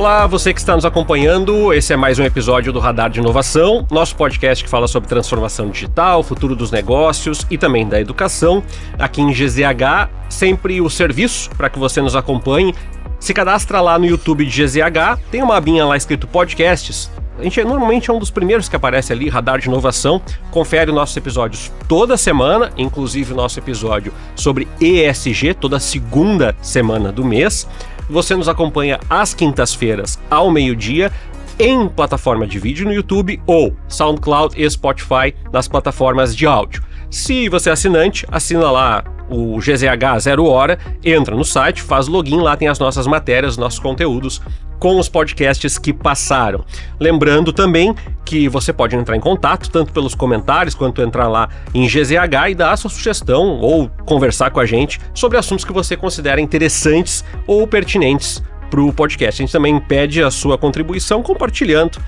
Olá, você que está nos acompanhando, esse é mais um episódio do Radar de Inovação, nosso podcast que fala sobre transformação digital, futuro dos negócios e também da educação, aqui em GZH, sempre o serviço para que você nos acompanhe. Se cadastra lá no YouTube de GZH, tem uma abinha lá escrito podcasts. A gente normalmente é um dos primeiros que aparece ali, Radar de Inovação. Confere os nossos episódios toda semana, inclusive o nosso episódio sobre ESG, toda segunda semana do mês. Você nos acompanha às quintas-feiras, ao meio-dia, em plataforma de vídeo no YouTube ou SoundCloud e Spotify nas plataformas de áudio. Se você é assinante, assina lá o GZH 0 Hora, entra no site, faz login, lá tem as nossas matérias, nossos conteúdos com os podcasts que passaram. Lembrando também que você pode entrar em contato, tanto pelos comentários, quanto entrar lá em GZH e dar a sua sugestão ou conversar com a gente sobre assuntos que você considera interessantes ou pertinentes para o podcast. A gente também pede a sua contribuição compartilhando,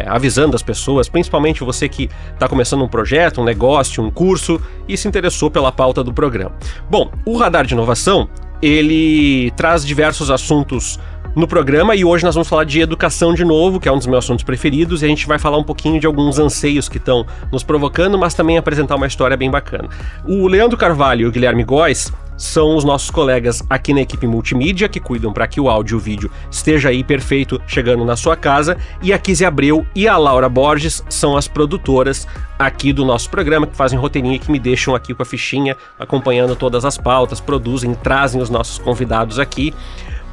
avisando as pessoas, principalmente você que está começando um projeto, um negócio, um curso e se interessou pela pauta do programa. Bom, o Radar de Inovação, ele traz diversos assuntos no programa e hoje nós vamos falar de educação de novo, que é um dos meus assuntos preferidos, e a gente vai falar um pouquinho de alguns anseios que estão nos provocando, mas também apresentar uma história bem bacana. O Leandro Carvalho e o Guilherme Góes são os nossos colegas aqui na equipe multimídia, que cuidam para que o áudio e o vídeo esteja aí perfeito chegando na sua casa, e a Kizzy Abreu e a Laura Borges são as produtoras aqui do nosso programa, que fazem roteirinho, que me deixam aqui com a fichinha, acompanhando todas as pautas, produzem, trazem os nossos convidados aqui.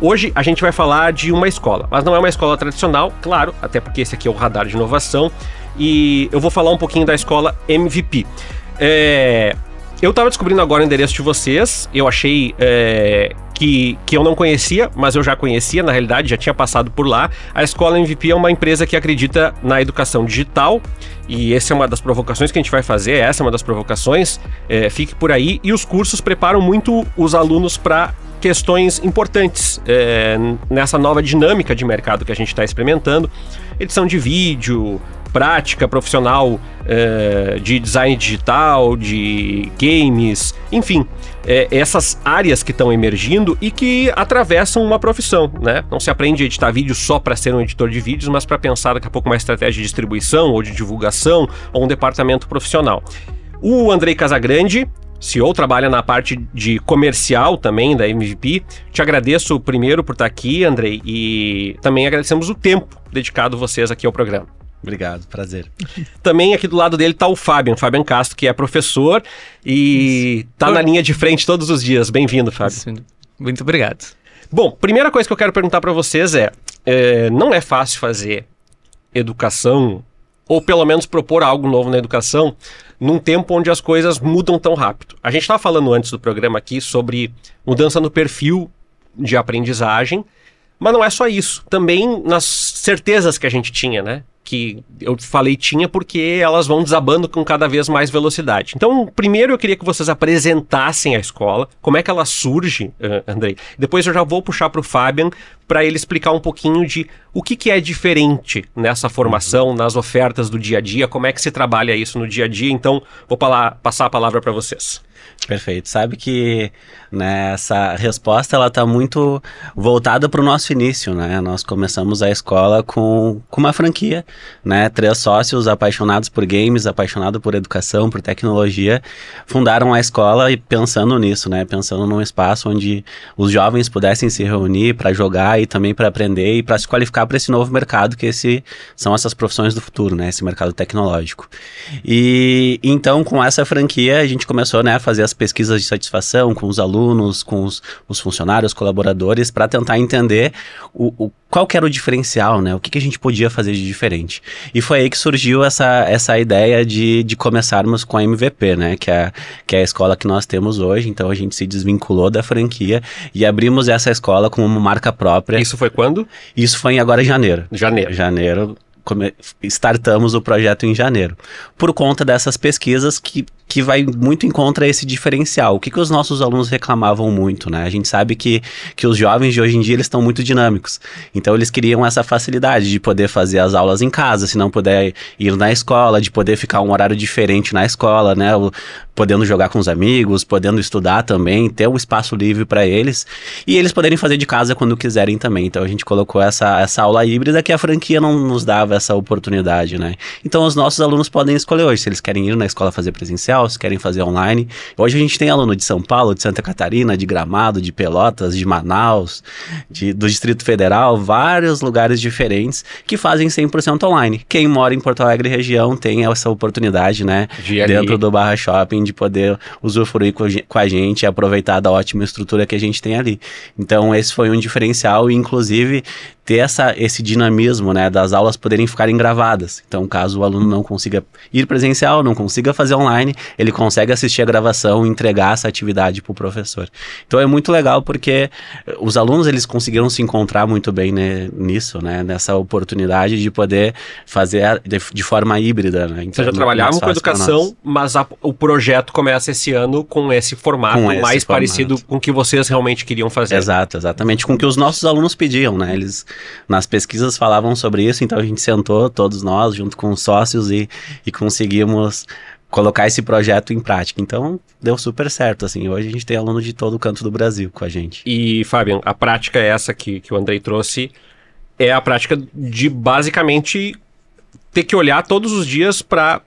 Hoje a gente vai falar de uma escola, mas não é uma escola tradicional, claro, até porque esse aqui é o Radar de Inovação, e eu vou falar um pouquinho da escola MVP. Eu estava descobrindo agora o endereço de vocês, eu achei que eu não conhecia, mas eu já conhecia, na realidade, já tinha passado por lá. A escola MVP é uma empresa que acredita na educação digital, e essa é uma das provocações que a gente vai fazer, essa é uma das provocações, fique por aí, e os cursos preparam muito os alunos para questões importantes nessa nova dinâmica de mercado que a gente está experimentando, edição de vídeo, prática profissional de design digital, de games, enfim, essas áreas que estão emergindo e que atravessam uma profissão, né? Não se aprende a editar vídeo só para ser um editor de vídeos, mas para pensar daqui a pouco uma estratégia de distribuição ou de divulgação ou um departamento profissional. O Andrei Casagrande, CEO, trabalha na parte de comercial também da MVP. Te agradeço primeiro por estar aqui, Andrei, e também agradecemos o tempo dedicado vocês aqui ao programa. Obrigado, prazer. Também aqui do lado dele está o Fábio Castro, que é professor e está na linha de frente todos os dias. Bem-vindo, Fábio. Muito obrigado. Bom, primeira coisa que eu quero perguntar para vocês não é fácil fazer educação, ou pelo menos propor algo novo na educação, num tempo onde as coisas mudam tão rápido. A gente estava falando antes do programa aqui sobre mudança no perfil de aprendizagem, mas não é só isso. Também nas certezas que a gente tinha, né? Que eu falei tinha porque elas vão desabando com cada vez mais velocidade. Então, primeiro eu queria que vocês apresentassem a escola, como é que ela surge, Andrei. Depois eu já vou puxar para o Fabian para ele explicar um pouquinho de o que é diferente nessa formação, nas ofertas do dia a dia, como é que se trabalha isso no dia a dia. Então, vou passar a palavra para vocês. Perfeito. Sabe que, né, essa resposta ela está muito voltada para o nosso início, né? Nós começamos a escola com uma franquia, né? 3 sócios apaixonados por games, apaixonados por educação, por tecnologia, fundaram a escola e pensando nisso, né? Pensando num espaço onde os jovens pudessem se reunir para jogar e também para aprender e para se qualificar para esse novo mercado que são essas profissões do futuro, né? Esse mercado tecnológico. E então, com essa franquia, a gente começou, né, a fazer as pesquisas de satisfação com os alunos, com os funcionários, colaboradores, para tentar entender qual que era o diferencial, né? O que a gente podia fazer de diferente. E foi aí que surgiu essa ideia de começarmos com a MVP, né? Que é a escola que nós temos hoje. Então a gente se desvinculou da franquia e abrimos essa escola como uma marca própria. Isso foi quando? Isso foi agora em janeiro. Janeiro. Startamos o projeto em janeiro, por conta dessas pesquisas que vai muito em contra esse diferencial. O que os nossos alunos reclamavam muito, né? A gente sabe que os jovens de hoje em dia eles estão muito dinâmicos, então eles queriam essa facilidade de poder fazer as aulas em casa, se não puder ir na escola, de poder ficar um horário diferente na escola, né? podendo jogar com os amigos, podendo estudar também, ter um espaço livre para eles, e eles poderem fazer de casa quando quiserem também. Então a gente colocou essa aula híbrida que a franquia não nos dava essa oportunidade, né? Então os nossos alunos podem escolher hoje, se eles querem ir na escola fazer presencial, se querem fazer online. Hoje a gente tem aluno de São Paulo, de Santa Catarina, de Gramado, de Pelotas, de Manaus, do Distrito Federal, vários lugares diferentes que fazem 100% online. Quem mora em Porto Alegre região tem essa oportunidade, né? Dentro do Barra Shopping, de poder usufruir com a gente e aproveitar da ótima estrutura que a gente tem ali. Então esse foi um diferencial e inclusive ter esse dinamismo, né, das aulas poderem ficarem gravadas. Então, caso o aluno não consiga ir presencial, não consiga fazer online, ele consegue assistir a gravação e entregar essa atividade para o professor. Então, é muito legal porque os alunos, eles conseguiram se encontrar muito bem, né, nisso, né, nessa oportunidade de poder fazer de forma híbrida, né. Então, vocês já trabalhavam com educação, mas o projeto começa esse ano com esse formato mais parecido com o que vocês realmente queriam fazer. Exatamente, com o que os nossos alunos pediam, né, eles nas pesquisas falavam sobre isso, então a gente sentou, todos nós, junto com os sócios e conseguimos colocar esse projeto em prática. Então, deu super certo, assim. Hoje a gente tem aluno de todo canto do Brasil com a gente. E, Fabian, a prática é essa que o Andrei trouxe, é a prática de basicamente ter que olhar todos os dias para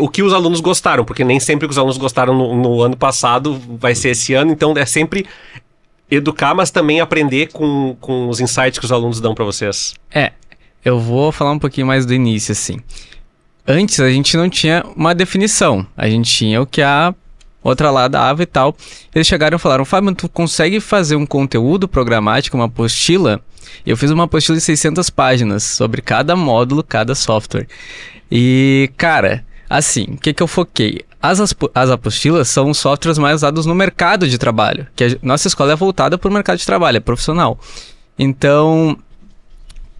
o que os alunos gostaram, porque nem sempre o que os alunos gostaram no ano passado vai ser esse ano, então é sempre educar, mas também aprender com os insights que os alunos dão para vocês. Eu vou falar um pouquinho mais do início, assim. Antes a gente não tinha uma definição, a gente tinha o que a outra lá dava e tal. Eles chegaram e falaram: Fábio, tu consegue fazer um conteúdo programático, uma apostila? Eu fiz uma apostila de 600 páginas sobre cada módulo, cada software. E, cara, assim, o que eu foquei? As apostilas são os softwares mais usados no mercado de trabalho, que a nossa escola é voltada para o mercado de trabalho, é profissional. Então,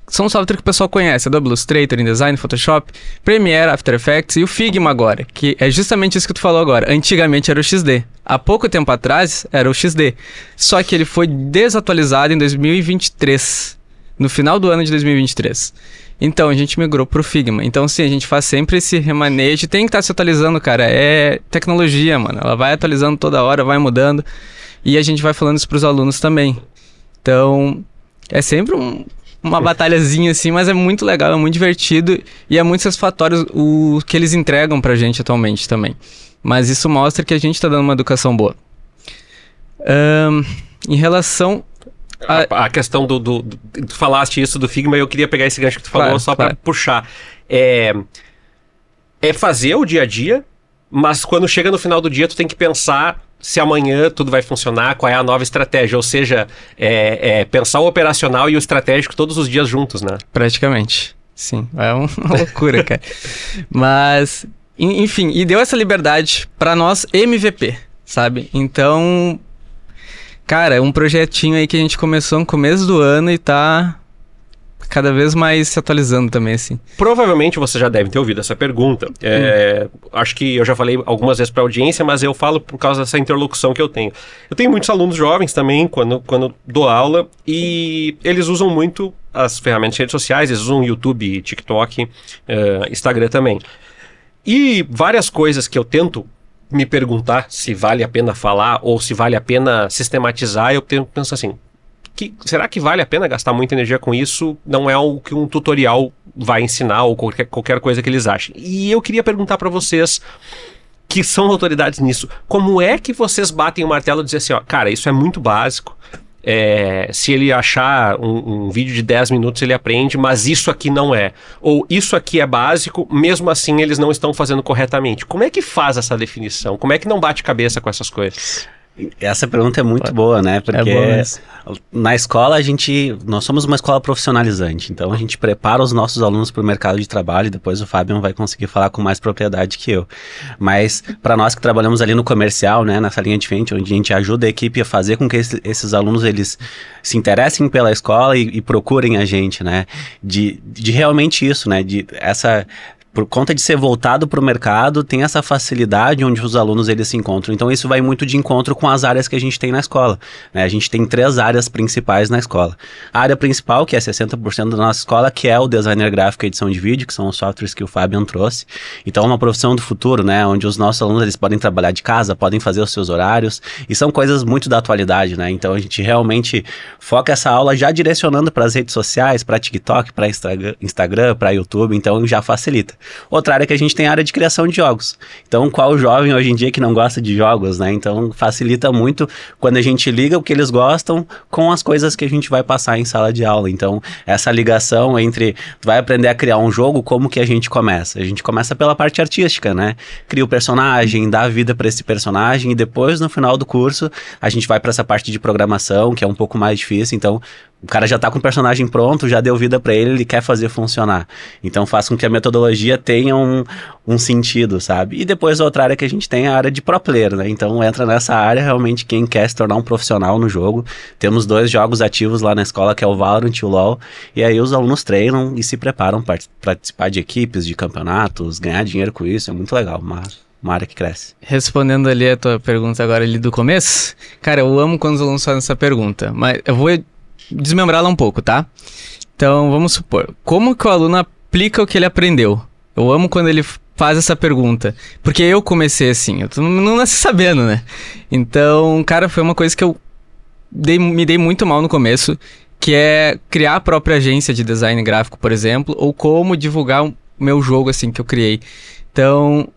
são softwares que o pessoal conhece: Adobe Illustrator, InDesign, Photoshop, Premiere, After Effects e o Figma agora, que é justamente isso que tu falou agora. Antigamente era o XD. Há pouco tempo atrás era o XD. Só que ele foi desatualizado em 2023, no final do ano de 2023. Então, a gente migrou pro Figma. Então, sim, a gente faz sempre esse remanejo. Tem que estar se atualizando, cara. É tecnologia, mano. Ela vai atualizando toda hora, vai mudando. E a gente vai falando isso pros alunos também. Então, é sempre uma batalhazinha, assim, mas é muito legal, é muito divertido. E é muito satisfatório o que eles entregam pra gente atualmente também. Mas isso mostra que a gente tá dando uma educação boa. Em relação... A questão tu falaste isso do Figma, e eu queria pegar esse gancho que tu falou para puxar. É fazer o dia a dia, mas quando chega no final do dia tu tem que pensar se amanhã tudo vai funcionar, qual é a nova estratégia, ou seja, pensar o operacional e o estratégico todos os dias juntos, né? Praticamente, sim, é uma loucura, cara. Mas, enfim, e deu essa liberdade para nós MVP, sabe? Então... Cara, é um projetinho aí que a gente começou no começo do ano e tá cada vez mais se atualizando também, assim. Provavelmente você já deve ter ouvido essa pergunta. Acho que eu já falei algumas vezes para a audiência, mas eu falo por causa dessa interlocução que eu tenho. Eu tenho muitos alunos jovens também, quando dou aula, e eles usam muito as ferramentas de redes sociais, eles usam YouTube, TikTok, Instagram também. E várias coisas que eu tento me perguntar se vale a pena falar ou se vale a pena sistematizar, eu penso assim, será que vale a pena gastar muita energia com isso? Não é o que um tutorial vai ensinar ou qualquer coisa que eles achem. E eu queria perguntar para vocês, que são autoridades nisso, como é que vocês batem o martelo e dizem assim, ó, cara, isso é muito básico, se ele achar um vídeo de 10 minutos ele aprende, mas isso aqui não é. Ou isso aqui é básico, mesmo assim eles não estão fazendo corretamente. Como é que faz essa definição? Como é que não bate cabeça com essas coisas? Essa pergunta é muito boa, né? Porque na escola nós somos uma escola profissionalizante, então a gente prepara os nossos alunos para o mercado de trabalho, e depois o Fabian vai conseguir falar com mais propriedade que eu. Mas para nós que trabalhamos ali no comercial, né, nessa linha de frente, onde a gente ajuda a equipe a fazer com que esses alunos eles se interessem pela escola e procurem a gente, né? De realmente isso, né? por conta de ser voltado para o mercado, tem essa facilidade onde os alunos eles se encontram. Então isso vai muito de encontro com as áreas que a gente tem na escola, né? A gente tem 3 áreas principais na escola. A área principal, que é 60% da nossa escola, que é o designer gráfico e edição de vídeo, que são os softwares que o Fabian trouxe. Então é uma profissão do futuro, né? Onde os nossos alunos eles podem trabalhar de casa, podem fazer os seus horários, e são coisas muito da atualidade, né? Então a gente realmente foca essa aula já direcionando para as redes sociais, para TikTok, para Instagram, para YouTube, então já facilita. Outra área que a gente tem é a área de criação de jogos. Então, qual jovem hoje em dia que não gosta de jogos, né? Então, facilita muito quando a gente liga o que eles gostam com as coisas que a gente vai passar em sala de aula. Então, essa ligação entre tu vai aprender a criar um jogo, como que a gente começa? A gente começa pela parte artística, né? Cria o personagem, dá vida para esse personagem e depois, no final do curso, a gente vai para essa parte de programação, que é um pouco mais difícil. Então, o cara já tá com o personagem pronto, já deu vida para ele quer fazer funcionar. Então faz com que a metodologia tenha um sentido, sabe? E depois a outra área que a gente tem é a área de pro player, né? Então entra nessa área realmente quem quer se tornar um profissional no jogo. Temos 2 jogos ativos lá na escola, que é o Valorant e o LoL. E aí os alunos treinam e se preparam para participar de equipes, de campeonatos, ganhar dinheiro com isso. É muito legal, uma área que cresce. Respondendo ali a tua pergunta agora ali do começo, cara, eu amo quando os alunos fazem essa pergunta, mas eu vou desmembrá-la um pouco, tá? Então, vamos supor, como que o aluno aplica o que ele aprendeu? Eu amo quando ele faz essa pergunta, porque eu comecei assim, eu não nasci sabendo, né? Então, cara, foi uma coisa que eu me dei muito mal no começo, que é criar a própria agência de design gráfico, por exemplo, ou como divulgar o meu jogo, assim, que eu criei. Então,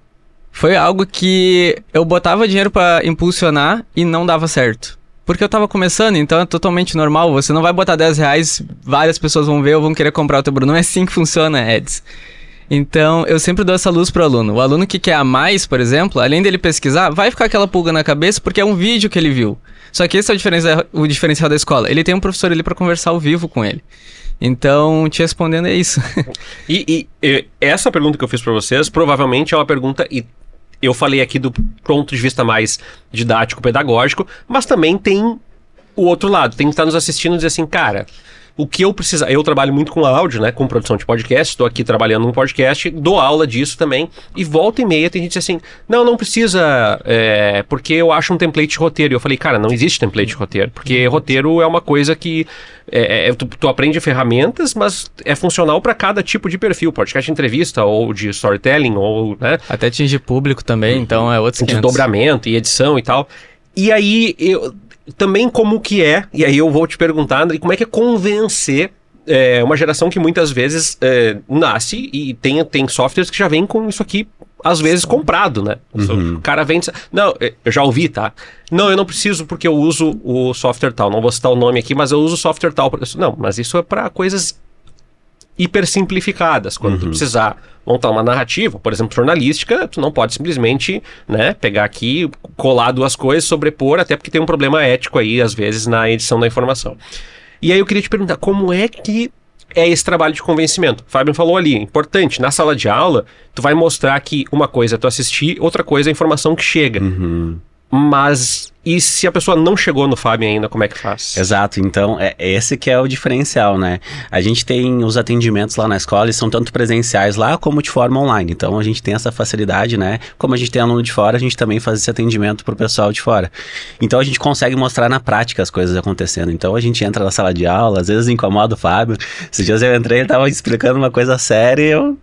foi algo que eu botava dinheiro pra impulsionar e não dava certo. Porque eu tava começando, então é totalmente normal. Você não vai botar 10 reais, várias pessoas vão ver ou vão querer comprar o teu produto. Não é assim que funciona, Eds. Então, eu sempre dou essa luz pro aluno. O aluno que quer a mais, por exemplo, além dele pesquisar, vai ficar aquela pulga na cabeça porque é um vídeo que ele viu. Só que esse é o diferencial da escola. Ele tem um professor ali pra conversar ao vivo com ele. Então, te respondendo é isso. E essa pergunta que eu fiz pra vocês, provavelmente é uma pergunta... Eu falei aqui do ponto de vista mais didático-pedagógico, mas também tem o outro lado. Tem que estar nos assistindo e dizer assim, cara, o que eu preciso... Eu trabalho muito com áudio, né? Com produção de podcast. Estou aqui trabalhando num podcast, dou aula disso também. E volta e meia tem gente assim, não precisa, porque eu acho um template de roteiro. E eu falei, cara, não existe template de roteiro. Porque roteiro é uma coisa que... tu aprende ferramentas, mas é funcional para cada tipo de perfil. Podcast de entrevista, ou de storytelling, ou... né? Até atingir público também, então é outros 500. Desdobramento e edição e tal. E aí, também como que é, e aí eu vou te perguntar, André, como é que é convencer uma geração que muitas vezes nasce e tem softwares que já vêm com isso aqui, às vezes, comprado, né? Uhum. O cara vem... Não, eu já ouvi, tá? Não, eu não preciso porque eu uso o software tal. Não vou citar o nome aqui, mas eu uso o software tal. Não, mas isso é para coisas hiper simplificadas. Quando tu precisar montar uma narrativa, por exemplo, jornalística, tu não pode simplesmente, né, pegar aqui, colar 2 coisas, sobrepor, até porque tem um problema ético aí, às vezes, na edição da informação. E aí eu queria te perguntar, como é que é esse trabalho de convencimento? O Fábio falou ali, importante, na sala de aula, tu vai mostrar que uma coisa é tu assistir, outra coisa é a informação que chega. Mas, e se a pessoa não chegou no Fábio ainda, como é que faz? Exato, então é esse que é o diferencial, né? A gente tem os atendimentos lá na escola e são tanto presenciais lá como de forma online. Então a gente tem essa facilidade, né? Como a gente tem aluno de fora, a gente também faz esse atendimento pro pessoal de fora. Então a gente consegue mostrar na prática as coisas acontecendo. Então a gente entra na sala de aula, às vezes incomoda o Fábio. Esses dias eu entrei, ele tava explicando uma coisa séria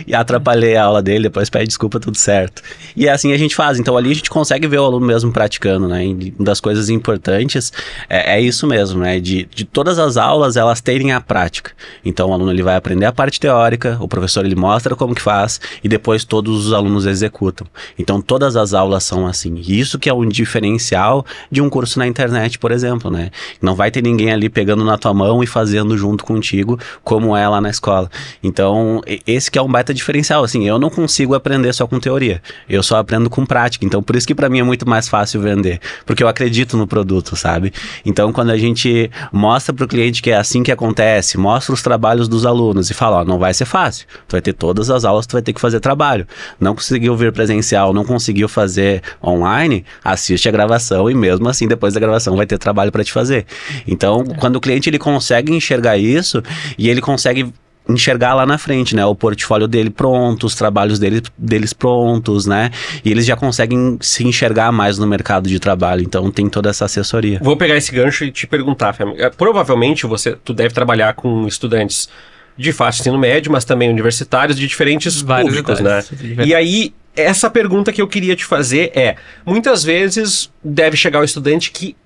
e atrapalhei a aula dele, depois pede desculpa, tudo certo. E é assim a gente faz, então ali a gente consegue ver o aluno mesmo praticando, né? E uma das coisas importantes é isso mesmo, né? De todas as aulas, elas terem a prática. Então o aluno ele vai aprender a parte teórica, o professor ele mostra como que faz, e depois todos os alunos executam. Então todas as aulas são assim. E isso que é um diferencial de um curso na internet, por exemplo, né? Não vai ter ninguém ali pegando na tua mão e fazendo junto contigo, como é lá na escola. Então esse que é um baita diferencial, assim, eu não consigo aprender só com teoria, eu só aprendo com prática, então por isso que pra mim é muito mais fácil vender, porque eu acredito no produto, sabe? Então quando a gente mostra pro cliente que é assim que acontece, mostra os trabalhos dos alunos e fala, ó, não vai ser fácil, tu vai ter todas as aulas, tu vai ter que fazer trabalho, não conseguiu vir presencial, não conseguiu fazer online, assiste a gravação e mesmo assim depois da gravação vai ter trabalho pra te fazer. Então quando o cliente ele consegue enxergar isso e ele consegue enxergar lá na frente, né? O portfólio dele pronto, os trabalhos deles prontos, né? E eles já conseguem se enxergar mais no mercado de trabalho. Então, tem toda essa assessoria. Vou pegar esse gancho e te perguntar, Femi. Provavelmente tu deve trabalhar com estudantes de faixa ensino médio, mas também universitários de diferentes públicos, né? E aí, essa pergunta que eu queria te fazer é, muitas vezes deve chegar o estudante que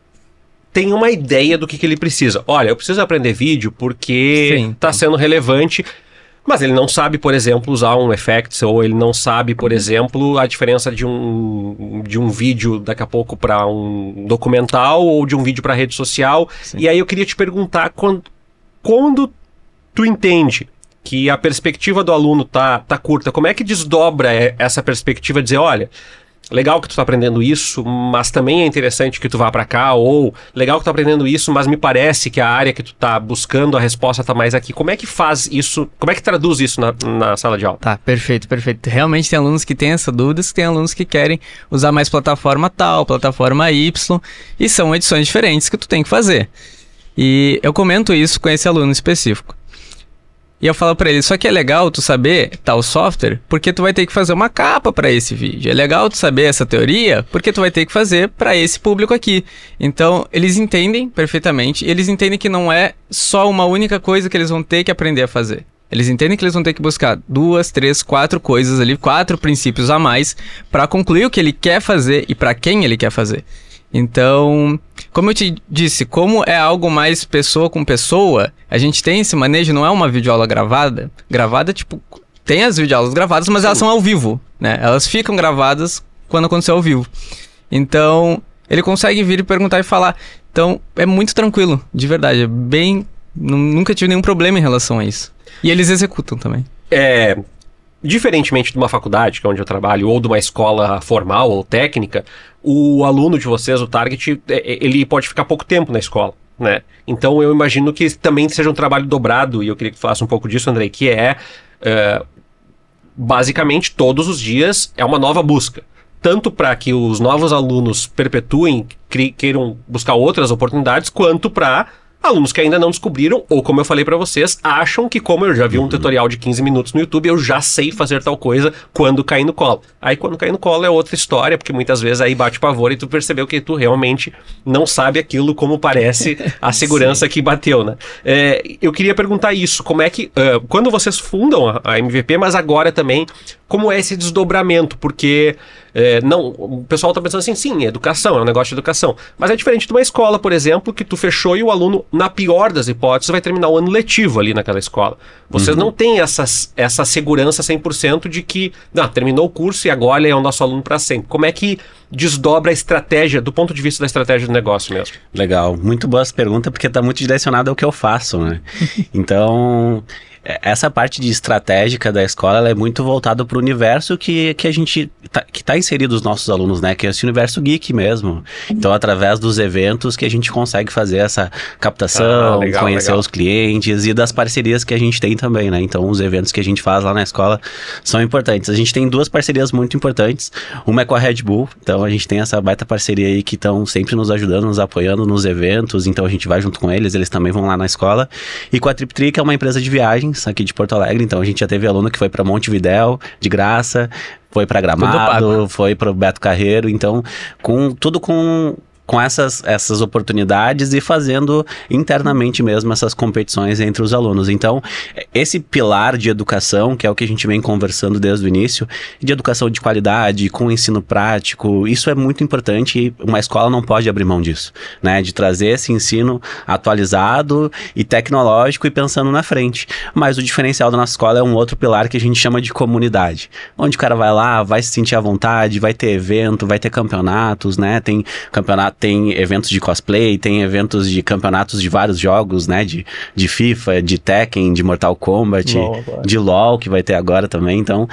tem uma ideia do que ele precisa. Olha, eu preciso aprender vídeo porque está sendo relevante, mas ele não sabe, por exemplo, usar um Effects, ou ele não sabe, por exemplo, a diferença de um vídeo daqui a pouco para um documental ou de um vídeo para rede social. Sim. E aí eu queria te perguntar, quando tu entende que a perspectiva do aluno tá curta, como é que desdobra essa perspectiva de dizer, olha, legal que tu tá aprendendo isso, mas também é interessante que tu vá para cá, ou legal que tu tá aprendendo isso, mas me parece que a área que tu tá buscando, a resposta tá mais aqui. Como é que faz isso, como é que traduz isso na sala de aula? Tá, perfeito. Realmente tem alunos que têm essa dúvida, tem alunos que querem usar mais plataforma tal, plataforma Y, e são edições diferentes que tu tem que fazer. E eu comento isso com esse aluno específico. E eu falo pra ele, só que é legal tu saber tal software, porque tu vai ter que fazer uma capa pra esse vídeo. É legal tu saber essa teoria, porque tu vai ter que fazer pra esse público aqui. Então, eles entendem perfeitamente, eles entendem que não é só uma única coisa que eles vão ter que aprender a fazer. Eles entendem que eles vão ter que buscar 2, 3, 4 coisas ali, 4 princípios a mais, pra concluir o que ele quer fazer e pra quem ele quer fazer. Então, como eu te disse, como é algo mais pessoa com pessoa, a gente tem esse manejo, não é uma videoaula gravada. Gravada, tipo, tem as videoaulas gravadas, mas elas são ao vivo, né? Elas ficam gravadas quando aconteceu ao vivo. Então, ele consegue vir e perguntar e falar. Então, é muito tranquilo, de verdade. É bem... Nunca tive nenhum problema em relação a isso. E eles executam também. Diferentemente de uma faculdade, que é onde eu trabalho, ou de uma escola formal ou técnica, o aluno de vocês, o target, ele pode ficar pouco tempo na escola, né? Então eu imagino que também seja um trabalho dobrado, e eu queria que falasse um pouco disso, Andrei, que basicamente todos os dias é uma nova busca. Tanto para que os novos alunos perpetuem, queiram buscar outras oportunidades, quanto para alunos que ainda não descobriram, ou como eu falei pra vocês, acham que como eu já vi um tutorial de 15 minutos no YouTube, eu já sei fazer tal coisa quando cair no colo. Aí quando cair no colo é outra história, porque muitas vezes aí bate pavor e tu percebeu que tu realmente não sabe aquilo como parece a segurança que bateu, né? Eu queria perguntar isso, como é que, quando vocês fundam a MVP, mas agora também, como é esse desdobramento? Porque o pessoal tá pensando assim, sim, educação, é um negócio de educação. Mas é diferente de uma escola, por exemplo, que tu fechou e o aluno, na pior das hipóteses, vai terminar o ano letivo ali naquela escola. Vocês não têm essa segurança 100% de que, terminou o curso e agora é o nosso aluno para sempre. Como é que desdobra a estratégia, do ponto de vista da estratégia do negócio mesmo? Legal, muito boa essa pergunta, porque tá muito direcionada ao que eu faço, né? Então... essa parte de estratégica da escola, ela é muito voltada para o universo que a gente que tá inserido os nossos alunos, né? Que é esse universo geek mesmo. Então, através dos eventos que a gente consegue fazer essa captação, conhecer os clientes e das parcerias que a gente tem também, né? Então, os eventos que a gente faz lá na escola são importantes. A gente tem 2 parcerias muito importantes. Uma é com a Red Bull, então a gente tem essa baita parceria aí que estão sempre nos ajudando, nos apoiando nos eventos, então a gente vai junto com eles também vão lá na escola. E com a TripTri, que é uma empresa de viagens aqui de Porto Alegre, então a gente já teve aluno que foi para Montevidéu de graça, foi para Gramado, foi para o Beto Carreiro, então com essas oportunidades e fazendo internamente mesmo essas competições entre os alunos. Então, esse pilar de educação, que é o que a gente vem conversando desde o início, de educação de qualidade, com ensino prático, isso é muito importante e uma escola não pode abrir mão disso, né? De trazer esse ensino atualizado e tecnológico e pensando na frente. Mas o diferencial da nossa escola é um outro pilar que a gente chama de comunidade, onde o cara vai lá, vai se sentir à vontade, vai ter evento, vai ter campeonatos, né? Tem eventos de cosplay, tem eventos de campeonatos de vários jogos, né? De FIFA, de Tekken, de Mortal Kombat, de LoL, que vai ter agora também. Então,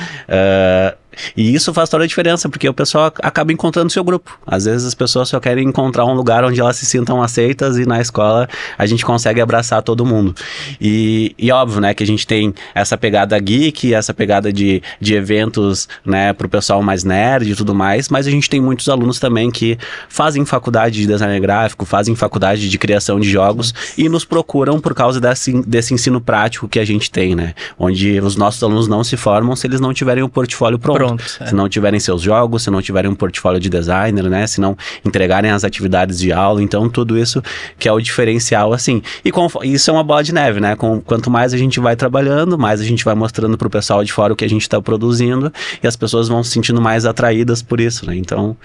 E isso faz toda a diferença, porque o pessoal acaba encontrando seu grupo. Às vezes as pessoas só querem encontrar um lugar onde elas se sintam aceitas, e na escola a gente consegue abraçar todo mundo. E óbvio, né, que a gente tem essa pegada geek, essa pegada de eventos, né, pro pessoal mais nerd e tudo mais, mas a gente tem muitos alunos também que fazem faculdade de design gráfico, fazem faculdade de criação de jogos e nos procuram por causa desse ensino prático que a gente tem, né, onde os nossos alunos não se formam se eles não tiverem o portfólio pronto. Se não tiverem seus jogos, se não tiverem um portfólio de designer, né, se não entregarem as atividades de aula, então tudo isso que é o diferencial, assim. E isso é uma bola de neve, né, quanto mais a gente vai trabalhando, mais a gente vai mostrando pro pessoal de fora o que a gente está produzindo, e as pessoas vão se sentindo mais atraídas por isso, né, então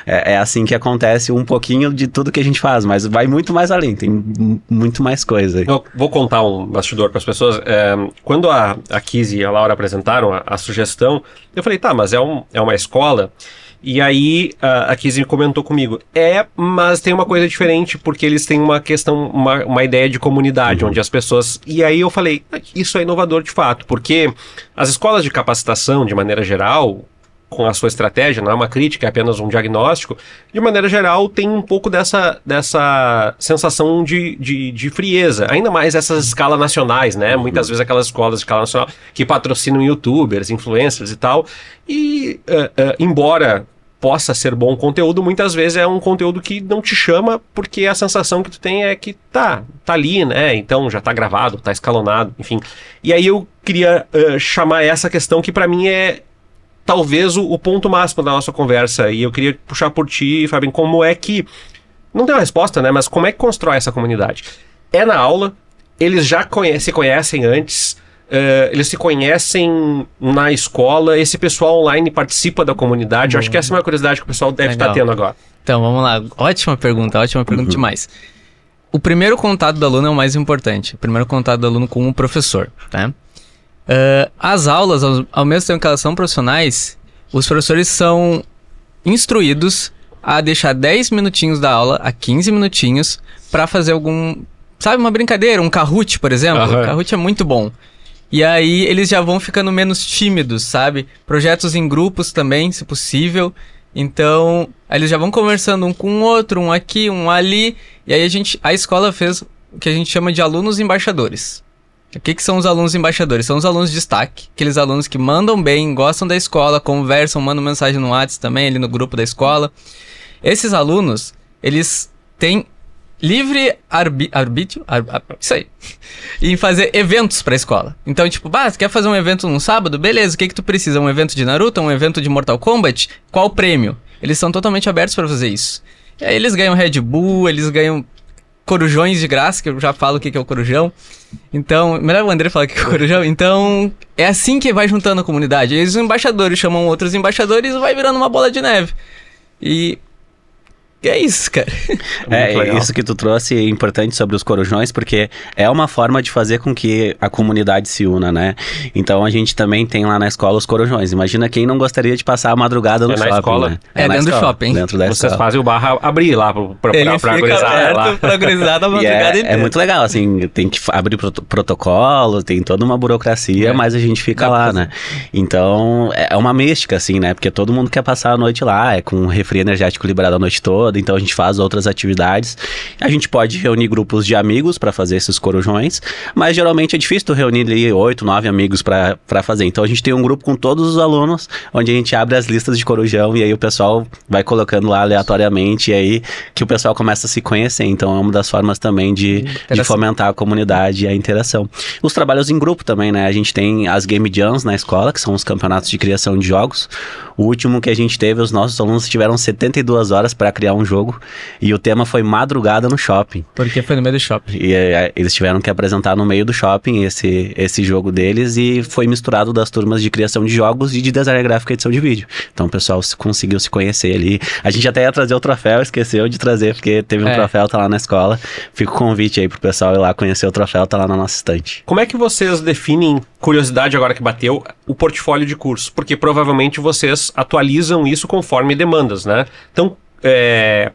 é assim que acontece um pouquinho de tudo que a gente faz, mas vai muito mais além, tem muito mais coisa aí. Eu vou contar um bastidor para as pessoas. Quando a Kizzy e a Laura apresentaram a sugestão, eu falei, tá, mas é uma escola. E aí a Kizzy comentou comigo, mas tem uma coisa diferente, porque eles têm uma questão, uma ideia de comunidade, onde as pessoas... E aí eu falei, isso é inovador de fato, porque as escolas de capacitação, de maneira geral, com a sua estratégia, não é uma crítica, é apenas um diagnóstico, de maneira geral tem um pouco dessa sensação de frieza, ainda mais essas escalas nacionais, né? Muitas vezes aquelas escolas de escala nacional que patrocinam youtubers, influencers e tal, e embora possa ser bom conteúdo, muitas vezes é um conteúdo que não te chama, porque a sensação que tu tem é que tá ali, né? Então já tá gravado, tá escalonado, enfim. E aí eu queria chamar essa questão que para mim é talvez o ponto máximo da nossa conversa, e eu queria puxar por ti, Fabinho, como é que, não tem uma resposta, né, mas como é que constrói essa comunidade? É na aula, eles já se conhecem antes, eles se conhecem na escola, esse pessoal online participa da comunidade, eu acho que essa é uma curiosidade que o pessoal deve estar tendo agora. Então, vamos lá, ótima pergunta demais. O primeiro contato do aluno é o mais importante, o primeiro contato do aluno com o professor, tá? As aulas, ao mesmo tempo que elas são profissionais, os professores são instruídos a deixar 10 minutinhos da aula a 15 minutinhos para fazer uma brincadeira, um Kahoot, por exemplo. O Kahoot é muito bom. E aí eles já vão ficando menos tímidos, sabe? Projetos em grupos também, se possível. Então, eles já vão conversando um com o outro, um aqui, um ali. E aí a escola fez o que a gente chama de alunos embaixadores. O que são os alunos embaixadores? São os alunos de destaque, aqueles alunos que mandam bem, gostam da escola, conversam, mandam mensagem no WhatsApp também, ali no grupo da escola. Esses alunos, eles têm livre arbítrio, isso aí, em fazer eventos pra escola. Então, tipo, você quer fazer um evento num sábado? Beleza, o que tu precisa? Um evento de Naruto? Um evento de Mortal Kombat? Qual prêmio? Eles são totalmente abertos pra fazer isso. E aí eles ganham Red Bull, eles ganham corujões de graça, que eu já falo o que é o corujão. Então, melhor o André falar o que é o corujão. Então, é assim que vai juntando a comunidade. E os embaixadores chamam outros embaixadores e vai virando uma bola de neve. E é isso, cara. Isso que tu trouxe é importante sobre os corujões, porque é uma forma de fazer com que a comunidade se una, né? Então a gente também tem lá na escola os corujões. Imagina quem não gostaria de passar a madrugada no shopping, escola, né? Dentro do shopping. Dentro da Vocês escola. fazem o barra abrir lá pra gurizada lá. Pra gurizada a madrugada inteira. É muito legal, assim, tem que abrir protocolo, tem toda uma burocracia, mas a gente fica lá, né? Então é uma mística, assim, né? Porque todo mundo quer passar a noite lá, é com refri energético liberado a noite toda. Então a gente faz outras atividades. A gente pode reunir grupos de amigos para fazer esses corujões, mas geralmente é difícil tu reunir ali 8, 9 amigos para fazer. Então a gente tem um grupo com todos os alunos, onde a gente abre as listas de corujão e aí o pessoal vai colocando lá aleatoriamente, e aí que o pessoal começa a se conhecer. Então é uma das formas também de fomentar a comunidade e a interação. Os trabalhos em grupo também, né? A gente tem as Game Jams na escola, que são os campeonatos de criação de jogos. O último que a gente teve, os nossos alunos tiveram 72 horas para criar um jogo, e o tema foi madrugada no shopping. Porque foi no meio do shopping. E eles tiveram que apresentar no meio do shopping esse jogo deles, e foi misturado das turmas de criação de jogos e de design gráfico e edição de vídeo. Então o pessoal conseguiu se conhecer ali. A gente até ia trazer o troféu, esqueceu de trazer, porque teve um troféu, tá lá na escola. Fica o convite aí pro pessoal ir lá conhecer o troféu, tá lá na nossa estante. Como é que vocês definem, curiosidade agora que bateu, o portfólio de curso? Porque provavelmente vocês atualizam isso conforme demandas, né? Então, é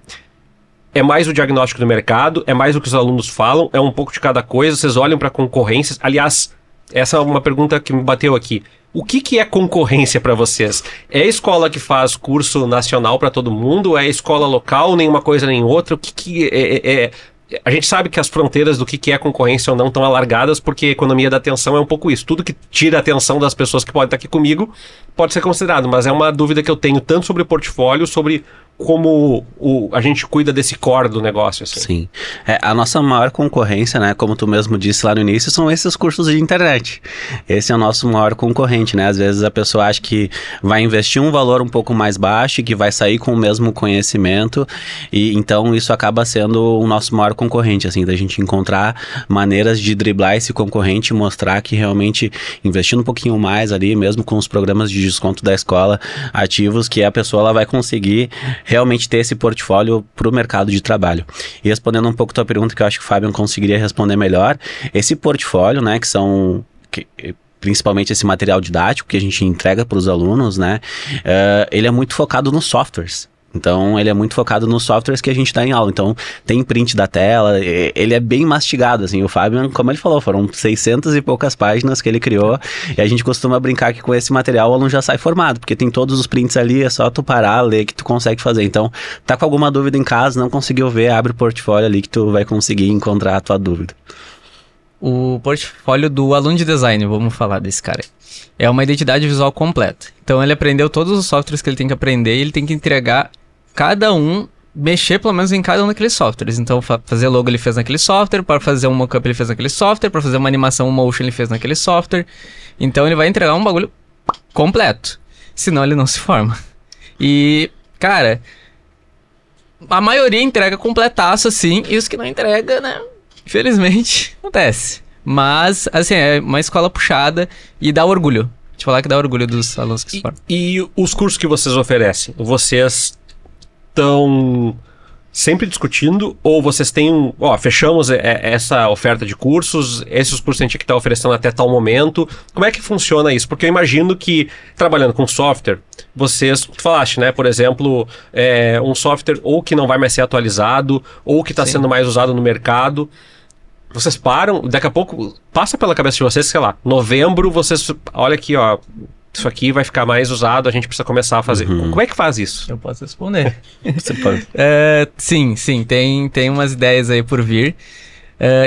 mais o diagnóstico do mercado, é mais o que os alunos falam, é um pouco de cada coisa, vocês olham para concorrências. Aliás, essa é uma pergunta que me bateu aqui. O que é concorrência para vocês? É a escola que faz curso nacional para todo mundo? É a escola local, nenhuma coisa nem outra? O que é? A gente sabe que as fronteiras do que é concorrência ou não estão alargadas, porque a economia da atenção é um pouco isso. Tudo que tira a atenção das pessoas que podem estar aqui comigo pode ser considerado, mas é uma dúvida que eu tenho tanto sobre o portfólio, sobre como a gente cuida desse core do negócio, assim. Sim. A nossa maior concorrência, né, como tu mesmo disse lá no início, são esses cursos de internet. Esse é o nosso maior concorrente, né? Às vezes a pessoa acha que vai investir um valor um pouco mais baixo e que vai sair com o mesmo conhecimento, e então isso acaba sendo o nosso maior concorrente, assim, da gente encontrar maneiras de driblar esse concorrente e mostrar que realmente investindo um pouquinho mais ali, mesmo com os programas de desconto da escola ativos, que a pessoa ela vai conseguir realmente ter esse portfólio para o mercado de trabalho. E respondendo um pouco a tua pergunta, que eu acho que o Fábio conseguiria responder melhor, esse portfólio, né, principalmente esse material didático que a gente entrega para os alunos, né, ele é muito focado nos softwares. Então, ele é muito focado nos softwares que a gente dá em aula. Então, tem print da tela, ele é bem mastigado, assim. O Fábio, como ele falou, foram 600 e poucas páginas que ele criou, e a gente costuma brincar que com esse material o aluno já sai formado, porque tem todos os prints ali, é só tu parar, ler, que tu consegue fazer. Então, tá com alguma dúvida em casa, não conseguiu ver, abre o portfólio ali que tu vai conseguir encontrar a tua dúvida. O portfólio do aluno de design, vamos falar desse cara. É uma identidade visual completa. Então, ele aprendeu todos os softwares que ele tem que aprender e ele tem que entregar cada um, mexer pelo menos em cada um daqueles softwares. Então, fazer logo ele fez naquele software, para fazer um mockup ele fez naquele software, para fazer uma animação, um motion ele fez naquele software. Então, ele vai entregar um bagulho completo. Senão, ele não se forma. E, cara, a maioria entrega completaço, assim, e os que não entrega, né, infelizmente, acontece. Mas, assim, é uma escola puxada e dá orgulho. Te falar que dá orgulho dos alunos que se formam. E os cursos que vocês oferecem, vocês estão sempre discutindo, ou vocês têm fechamos essa oferta de cursos, esses cursos a gente está oferecendo até tal momento, como é que funciona isso? Porque eu imagino que, trabalhando com software, tu falaste, né, por exemplo, um software ou que não vai mais ser atualizado, ou que está sendo mais usado no mercado, vocês param, daqui a pouco, passa pela cabeça de vocês, sei lá, novembro, vocês, olha aqui, ó, isso aqui vai ficar mais usado, a gente precisa começar a fazer. Como é que faz isso? Eu posso responder. Você pode. Sim, tem umas ideias aí por vir.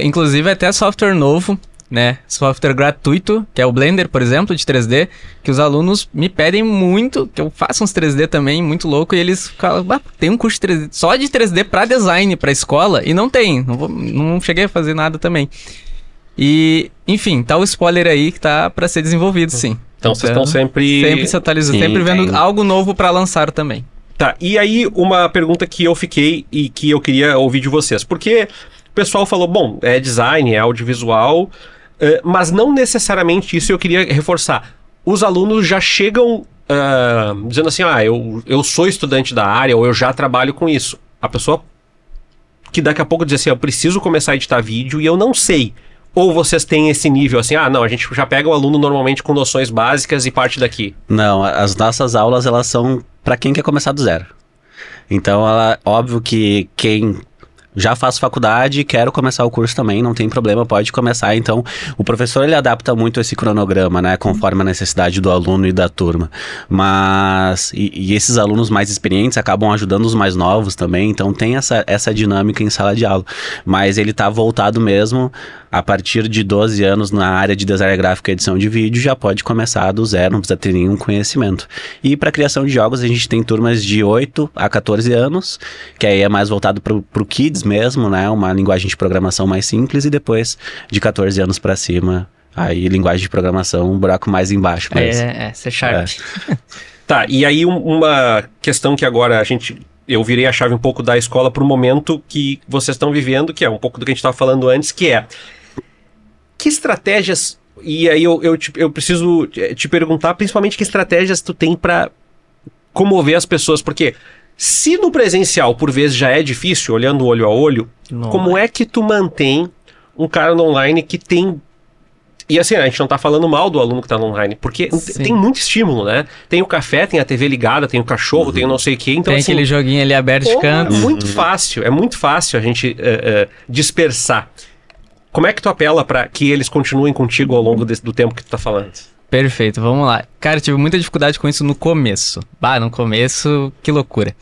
Inclusive até software novo, né? Software gratuito, que é o Blender, por exemplo, de 3D, que os alunos me pedem muito, que eu faça uns 3D também, muito louco, e eles falam, tem um curso de 3D, só de 3D para design, para escola, e não tem, não cheguei a fazer nada também. E, enfim, tá o spoiler aí que tá para ser desenvolvido, sim. Então vocês estão sempre se atualizando, sempre vendo algo novo para lançar também. Tá, e aí uma pergunta que eu fiquei e que eu queria ouvir de vocês. Porque o pessoal falou, bom, é design, é audiovisual, mas não necessariamente isso eu queria reforçar. Os alunos já chegam dizendo assim, eu sou estudante da área ou eu já trabalho com isso. A pessoa que daqui a pouco diz assim, eu preciso começar a editar vídeo e eu não sei. Ou vocês têm esse nível assim, não, a gente já pega o aluno normalmente com noções básicas e parte daqui? Não, as nossas aulas, elas são para quem quer começar do zero. Então, óbvio que quem já faz faculdade, quero começar o curso também, não tem problema, pode começar. Então, o professor, ele adapta muito esse cronograma, né, conforme a necessidade do aluno e da turma. Mas, e esses alunos mais experientes acabam ajudando os mais novos também, então tem essa dinâmica em sala de aula. Mas ele tá voltado mesmo, a partir de 12 anos na área de design gráfico e edição de vídeo, já pode começar do zero, não precisa ter nenhum conhecimento. E para criação de jogos, a gente tem turmas de 8 a 14 anos, que aí é mais voltado pro kids mesmo, né? Uma linguagem de programação mais simples, e depois de 14 anos para cima, aí linguagem de programação, um buraco mais embaixo. Mas, C Sharp. Tá, e aí uma questão que agora eu virei a chave um pouco da escola para o momento que vocês estão vivendo, que é um pouco do que a gente estava falando antes, que é que estratégias, e aí eu preciso te perguntar principalmente que estratégias tu tem para comover as pessoas, porque se no presencial por vezes já é difícil, olhando olho a olho, como é que tu mantém um cara no online que tem... E assim, a gente não tá falando mal do aluno que tá no online, porque tem muito estímulo, né? Tem o café, tem a TV ligada, tem o cachorro, tem o não sei o quê. Então, tem assim, aquele joguinho ali aberto de canto. É muito fácil a gente dispersar. Como é que tu apela para que eles continuem contigo ao longo do tempo que tu tá falando? Perfeito, vamos lá. Cara, tive muita dificuldade com isso no começo. No começo, que loucura.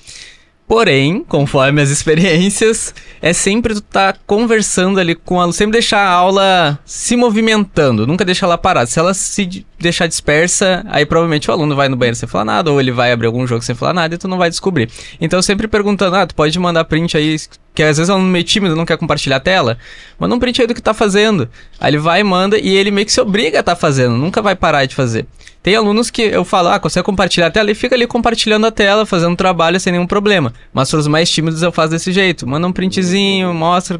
Porém, conforme as experiências, é sempre tu tá conversando ali com o aluno, sempre deixar a aula se movimentando, nunca deixar ela parada. Se ela se deixar dispersa, aí provavelmente o aluno vai no banheiro sem falar nada, ou ele vai abrir algum jogo sem falar nada e tu não vai descobrir. Então sempre perguntando, tu pode mandar print aí, que às vezes é um aluno meio tímido, não quer compartilhar a tela, manda um print aí do que tá fazendo. Aí ele vai e manda, e ele meio que se obriga a tá fazendo, nunca vai parar de fazer. Tem alunos que eu falo, consegue compartilhar a tela, e fica ali compartilhando a tela, fazendo trabalho sem nenhum problema. Mas para os mais tímidos eu faço desse jeito, manda um printzinho, mostra.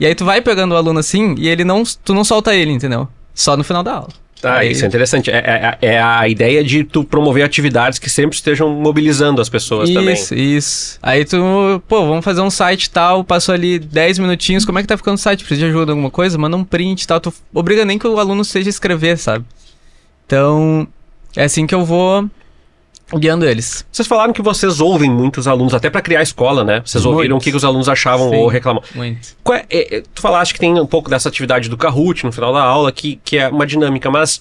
E aí tu vai pegando o aluno assim, e tu não solta ele, entendeu? Só no final da aula. Aí... Isso é interessante. É a ideia de tu promover atividades que sempre estejam mobilizando as pessoas também. Isso. Aí vamos fazer um site e tal, passou ali 10 minutinhos, como é que tá ficando o site? Precisa de ajuda em alguma coisa? Manda um print e tal. Tu obriga nem que o aluno seja escrever, sabe? Então... é assim que eu vou guiando eles. Vocês falaram que vocês ouvem muitos alunos, até para criar a escola, né? Vocês ouviram o que os alunos achavam. Sim, ou reclamam. Muito. Tu falaste que tem um pouco dessa atividade do Kahoot no final da aula, que é uma dinâmica, mas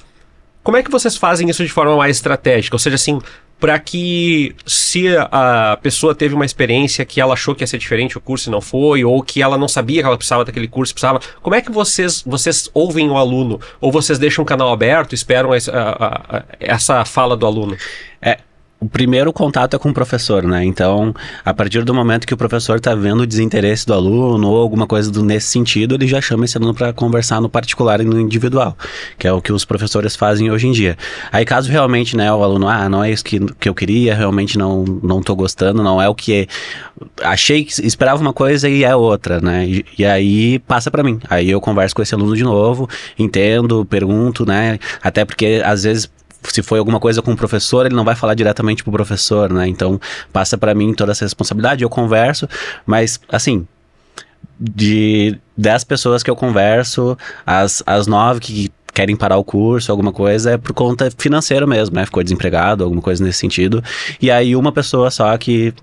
como é que vocês fazem isso de forma mais estratégica? Ou seja, assim, para que se a pessoa teve uma experiência que ela achou que ia ser diferente, o curso não foi, ou que ela não sabia que ela precisava daquele curso, como é que vocês ouvem o aluno? Ou vocês deixam o canal aberto, esperam essa fala do aluno? O primeiro contato é com o professor, né? Então, a partir do momento que o professor está vendo o desinteresse do aluno ou alguma coisa nesse sentido, ele já chama esse aluno para conversar no particular e no individual, que é o que os professores fazem hoje em dia. Aí, caso realmente, né, o aluno, não é isso que eu queria, realmente não tô gostando, não é o que achei que esperava uma coisa e é outra, né? E aí passa para mim. Aí eu converso com esse aluno de novo, entendo, pergunto, né? Até porque às vezes se foi alguma coisa com o professor, ele não vai falar diretamente pro professor, né? Então, passa pra mim toda essa responsabilidade, eu converso, mas, assim, de 10 pessoas que eu converso, as 9 que querem parar o curso, alguma coisa, é por conta financeira mesmo, né? Ficou desempregado, alguma coisa nesse sentido. E aí uma pessoa só que,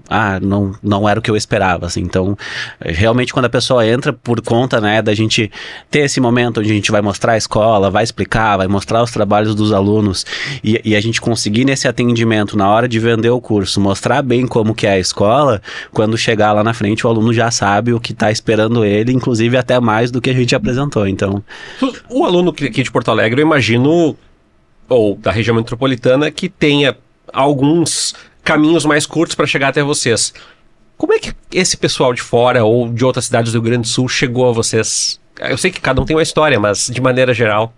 não era o que eu esperava, assim. Então, realmente quando a pessoa entra por conta, né, da gente ter esse momento onde a gente vai mostrar a escola, vai explicar, vai mostrar os trabalhos dos alunos e a gente conseguir nesse atendimento, na hora de vender o curso, mostrar bem como que é a escola, quando chegar lá na frente o aluno já sabe o que está esperando ele, inclusive até mais do que a gente apresentou, então... O aluno aqui de Porto Alegre, eu imagino, ou da região metropolitana, que tenha alguns caminhos mais curtos para chegar até vocês. Como é que esse pessoal de fora ou de outras cidades do Rio Grande do Sul chegou a vocês? Eu sei que cada um tem uma história, mas de maneira geral...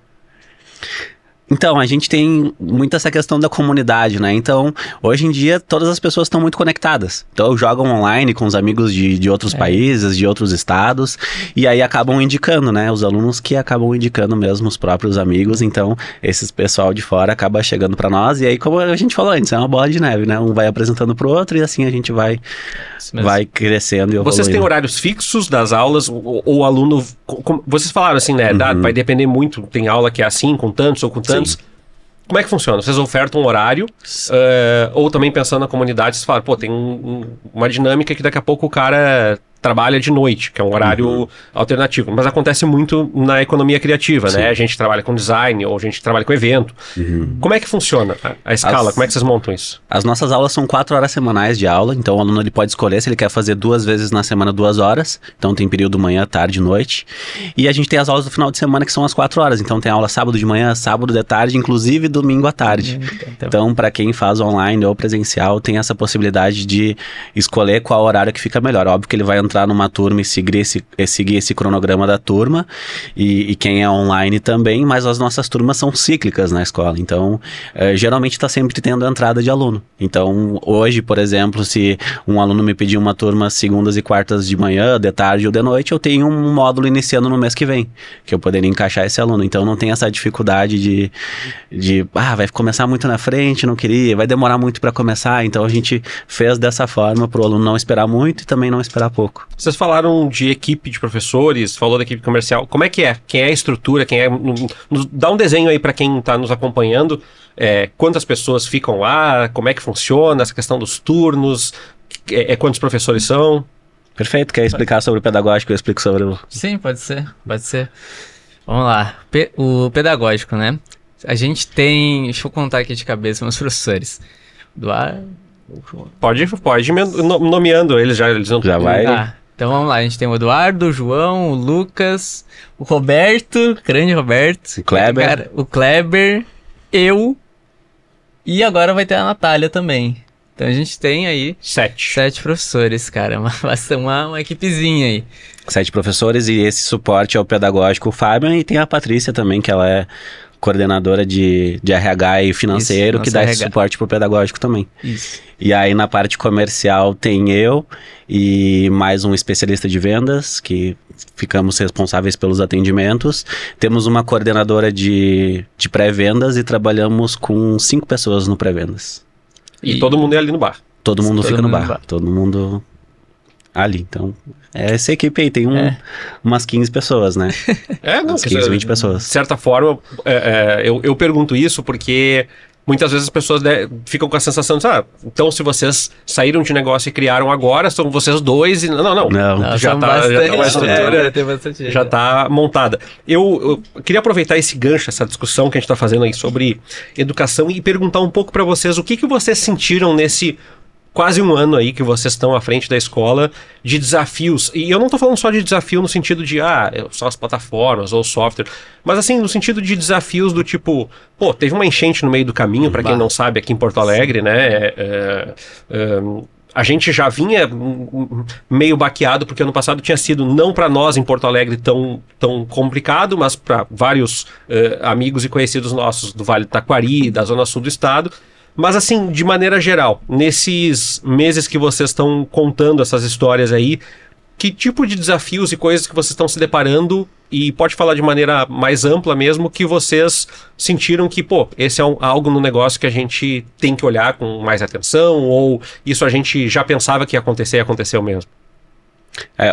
Então, a gente tem muito essa questão da comunidade, né? Então, hoje em dia, todas as pessoas estão muito conectadas. Então, jogam online com os amigos de outros países, de outros estados, e aí acabam indicando, né? Os alunos que acabam indicando mesmo os próprios amigos. Então, esse pessoal de fora acaba chegando para nós, e aí, como a gente falou antes, é uma bola de neve, né? Um vai apresentando pro outro, e assim a gente vai crescendo e evoluindo. Vocês têm horários fixos das aulas? Ou o aluno... Vocês falaram assim, né? Vai depender muito, tem aula que é assim, com tantos ou com tantos. Sim. Como é que funciona? Vocês ofertam um horário, ou também pensando na comunidade, vocês falam, tem uma dinâmica que daqui a pouco o cara trabalha de noite, que é um horário alternativo. Mas acontece muito na economia criativa, né? A gente trabalha com design, ou a gente trabalha com evento. Como é que funciona a escala? Como é que vocês montam isso? As nossas aulas são 4 horas semanais de aula, então o aluno ele pode escolher se ele quer fazer 2 vezes na semana 2 horas, então tem período manhã, tarde e noite. E a gente tem as aulas do final de semana que são as 4 horas, então tem aula sábado de manhã, sábado de tarde, inclusive domingo à tarde. Então, para quem faz online ou presencial, tem essa possibilidade de escolher qual horário que fica melhor. Óbvio que ele vai entrar numa turma e seguir esse cronograma da turma, e quem é online também, mas as nossas turmas são cíclicas na escola, então geralmente está sempre tendo entrada de aluno. Então hoje, por exemplo, se um aluno me pedir uma turma segundas e quartas de manhã, de tarde ou de noite, eu tenho um módulo iniciando no mês que vem, que eu poderia encaixar esse aluno, então não tem essa dificuldade de vai começar muito na frente, não queria, vai demorar muito para começar, então a gente fez dessa forma para o aluno não esperar muito e também não esperar pouco. Vocês falaram de equipe de professores, falou da equipe comercial. Como é que é? Quem é a estrutura? Dá um desenho aí para quem está nos acompanhando. Quantas pessoas ficam lá? Como é que funciona? Essa questão dos turnos? Quantos professores são? Perfeito. Quer explicar sobre o pedagógico? Eu explico sobre o... Sim, pode ser. Vamos lá. O pedagógico, né? A gente tem... Deixa eu contar aqui de cabeça meus professores. Eduardo... Pode nomeando eles já. Eles não... Já vai. Tá, então vamos lá. A gente tem o Eduardo, o João, o Lucas, o Roberto, grande Roberto. O Kleber. Cara, o Kleber, eu... E agora vai ter a Natália também. Então a gente tem aí 7 professores, cara. Uma equipezinha aí. 7 professores e esse suporte ao pedagógico, o Fábio, e tem a Patrícia também, que ela é coordenadora de RH e financeiro, Isso, que dá RH. esse suporte pro pedagógico também. Isso. E aí na parte comercial tem eu e mais um especialista de vendas, que ficamos responsáveis pelos atendimentos. Temos uma coordenadora de pré-vendas e trabalhamos com 5 pessoas no pré-vendas. E todo mundo é ali no bar. Todo mundo fica no mundo bar, todo mundo ali. Então, essa equipe aí tem umas 15 pessoas, né? Não, Umas 15, 20 pessoas. De certa forma, eu pergunto isso porque muitas vezes as pessoas ficam com a sensação de, então se vocês saíram de negócio e criaram agora, são vocês dois e... Não. Já tá uma estrutura, já tá montada. Eu queria aproveitar esse gancho, essa discussão que a gente tá fazendo aí sobre educação e perguntar um pouco para vocês o que vocês sentiram nesse quase um ano aí que vocês estão à frente da escola de desafios. E eu não tô falando só de desafio no sentido de, só as plataformas ou software, mas assim, no sentido de desafios do tipo, teve uma enchente no meio do caminho, para quem não sabe, aqui em Porto Alegre, né? A gente já vinha meio baqueado, porque ano passado tinha sido, não para nós em Porto Alegre tão complicado, mas para vários amigos e conhecidos nossos do Vale do Taquari, da Zona Sul do estado. Mas assim, de maneira geral, nesses meses que vocês estão contando essas histórias aí, que tipo de desafios e coisas que vocês estão se deparando, e pode falar de maneira mais ampla mesmo, que vocês sentiram que, esse é algo no negócio que a gente tem que olhar com mais atenção, ou isso a gente já pensava que ia acontecer e aconteceu mesmo?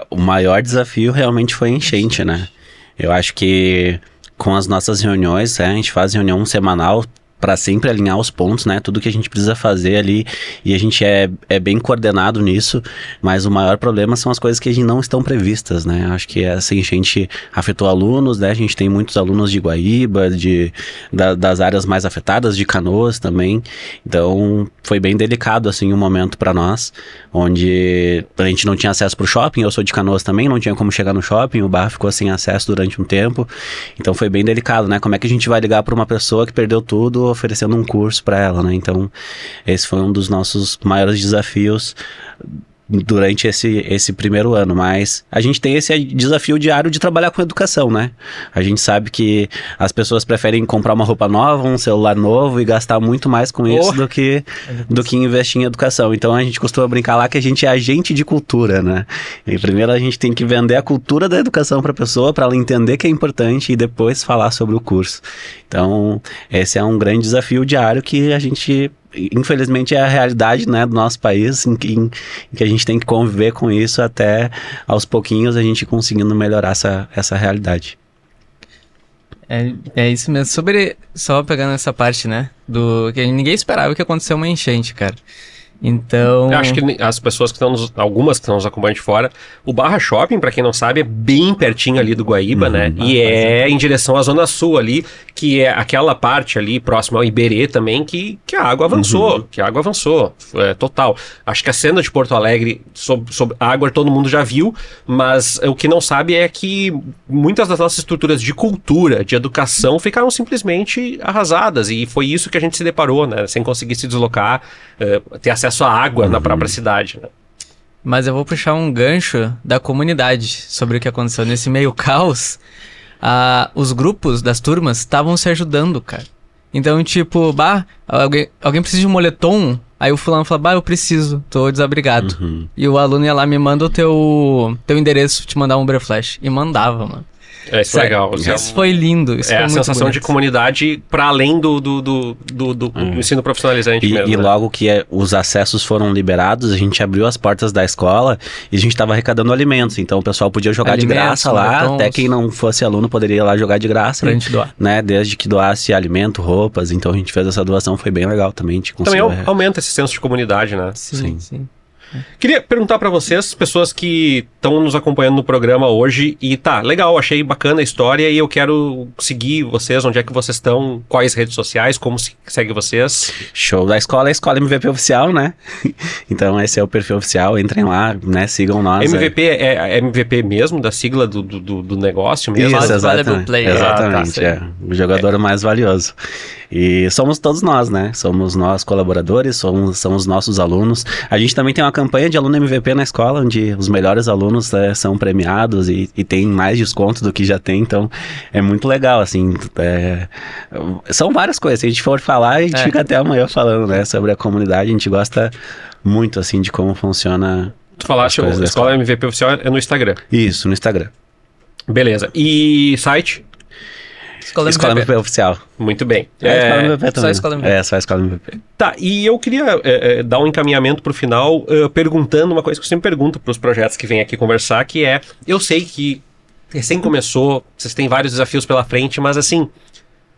O maior desafio realmente foi a enchente, né? Eu acho que com as nossas reuniões, a gente faz reunião semanal, para sempre alinhar os pontos, né? Tudo que a gente precisa fazer ali, e a gente é bem coordenado nisso, mas o maior problema são as coisas que não estão previstas, né? Acho que essa enchente afetou alunos, né? A gente tem muitos alunos de Guaíba, das áreas mais afetadas, de Canoas também, então foi bem delicado, assim, um momento para nós, onde a gente não tinha acesso pro shopping, eu sou de Canoas também, não tinha como chegar no shopping, o bar ficou sem acesso durante um tempo, então foi bem delicado, né? Como é que a gente vai ligar para uma pessoa que perdeu tudo oferecendo um curso para ela, né? Então, esse foi um dos nossos maiores desafios durante esse primeiro ano, mas a gente tem esse desafio diário de trabalhar com educação, né? A gente sabe que as pessoas preferem comprar uma roupa nova, um celular novo e gastar muito mais com isso do que investir em educação. Então a gente costuma brincar lá que a gente é agente de cultura, né? E primeiro a gente tem que vender a cultura da educação para a pessoa, para ela entender que é importante, e depois falar sobre o curso. Então esse é um grande desafio diário que a gente... Infelizmente é a realidade, né, do nosso país, em que a gente tem que conviver com isso até aos pouquinhos a gente conseguindo melhorar essa realidade. É isso mesmo. Só pegando essa parte, né, do que ninguém esperava que acontecesse uma enchente, cara. Então... Eu acho que as pessoas que algumas que estão nos acompanhando de fora, o Barra Shopping, pra quem não sabe, é bem pertinho ali do Guaíba, né? E em direção à Zona Sul ali, que é aquela parte ali próxima ao Iberê também, que a água avançou, total. Acho que a cena de Porto Alegre sobre água todo mundo já viu, mas o que não sabe é que muitas das nossas estruturas de cultura, de educação, ficaram simplesmente arrasadas, e foi isso que a gente se deparou, né? Sem conseguir se deslocar, ter acesso à água na própria cidade, né? Mas eu vou puxar um gancho da comunidade sobre o que aconteceu nesse meio caos. Os grupos das turmas estavam se ajudando, cara. Então, tipo, alguém precisa de um moletom, aí o fulano fala, eu preciso, tô desabrigado. E o aluno ia lá, me manda o teu endereço, te mandar um Uber Flash. E mandava, mano. Isso é legal. Isso foi lindo. Isso foi a muito sensação bonito. de comunidade para além do ensino profissionalizante mesmo. E logo que os acessos foram liberados, a gente abriu as portas da escola e a gente estava arrecadando alimentos. Então o pessoal podia jogar de graça lá, até quem não fosse aluno poderia ir lá jogar de graça. Pra gente doar. Né? Desde que doasse alimento, roupas. Então a gente fez essa doação, foi bem legal também. Também aumenta esse senso de comunidade, né? Sim. Queria perguntar para vocês, pessoas que estão nos acompanhando no programa hoje, e tá, legal, achei bacana a história e eu quero seguir vocês, onde é que vocês estão, quais redes sociais, como se segue vocês? Show da escola, a Escola MVP Oficial, né? Então esse é o perfil oficial, entrem lá, né? Sigam nós. MVP é MVP mesmo, da sigla do negócio mesmo? Isso, exatamente. Exatamente, o jogador mais valioso. E somos todos nós, né? Somos nós colaboradores, somos nossos alunos. A gente também tem uma campanha de aluno MVP na escola, onde os melhores alunos são premiados e tem mais desconto do que já tem, então é muito legal, assim. São várias coisas, se a gente for falar, a gente fica até amanhã falando, né? Sobre a comunidade, a gente gosta muito, assim, de como funciona. Tu falaste, a Escola MVP Oficial é no Instagram? Isso, no Instagram. Beleza. E site? Escola MVP Oficial. Muito bem. Escola MVP também. Só a Escola MVP. Só a Escola MVP. Tá, e eu queria dar um encaminhamento pro final, perguntando uma coisa que eu sempre pergunto pros projetos que vêm aqui conversar, que é, eu sei que recém começou, vocês têm vários desafios pela frente, mas assim,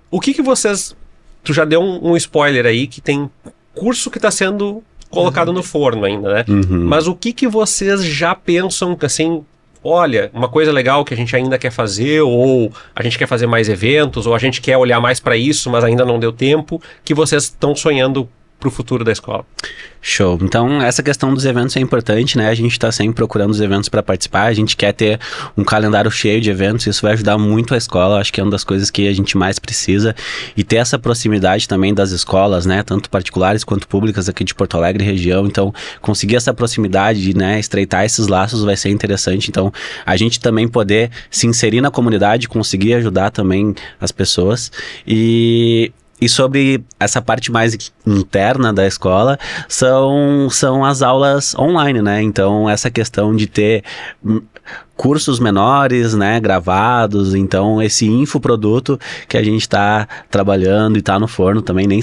o que vocês... Tu já deu um spoiler aí, que tem curso que está sendo colocado no forno ainda, né? Uhum. Mas o que vocês já pensam, assim... Olha, uma coisa legal que a gente ainda quer fazer, ou a gente quer fazer mais eventos, ou a gente quer olhar mais para isso, mas ainda não deu tempo, que vocês estão sonhando para o futuro da escola. Show. Então, essa questão dos eventos é importante, né? A gente está sempre procurando os eventos para participar, a gente quer ter um calendário cheio de eventos, isso vai ajudar muito a escola, acho que é uma das coisas que a gente mais precisa, e ter essa proximidade também das escolas, né? Tanto particulares quanto públicas aqui de Porto Alegre e região, então, conseguir essa proximidade, né? Estreitar esses laços vai ser interessante, então, a gente também poder se inserir na comunidade, conseguir ajudar também as pessoas, E sobre essa parte mais interna da escola, são as aulas online, né? Então, essa questão de ter cursos menores, né, gravados, então esse infoproduto que a gente está trabalhando e está no forno também, nem